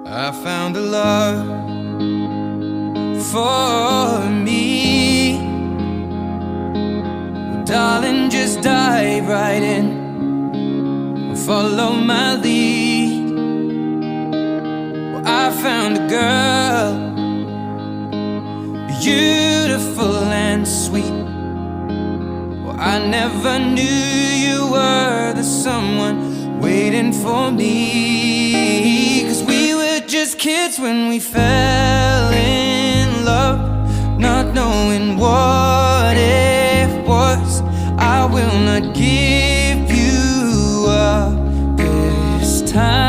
I found a love for me. Well, darling, just dive right in, follow my lead. Well, I found a girl, beautiful and sweet. Well, I never knew you were the someone waiting for me. 'Cause we were just kids when we fell in love, not knowing what it was. I will not give you up this time.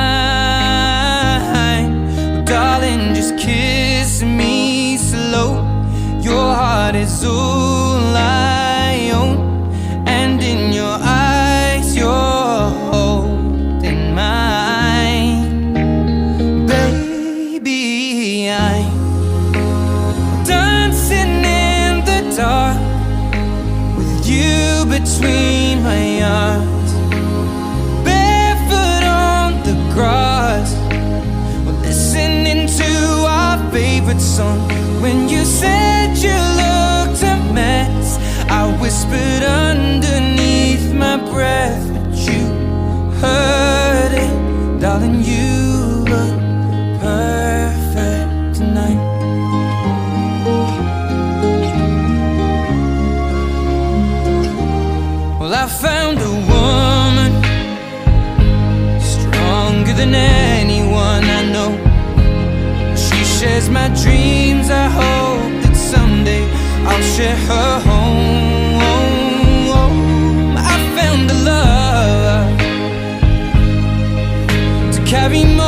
Darling, just kiss me slow. Your heart is all I own, and in your eyes you're holding mine. Baby, I'm dancing in the dark with you between my arms, barefoot on the grass. We're listening to our favorite song. When you said you looked a mess, I whispered underneath my breath, but you heard it. Darling, you look perfect tonight. Well, I found a woman stronger than anyone I know. She shares my dreams. I hope that someday I'll share her home. I found a love to carry my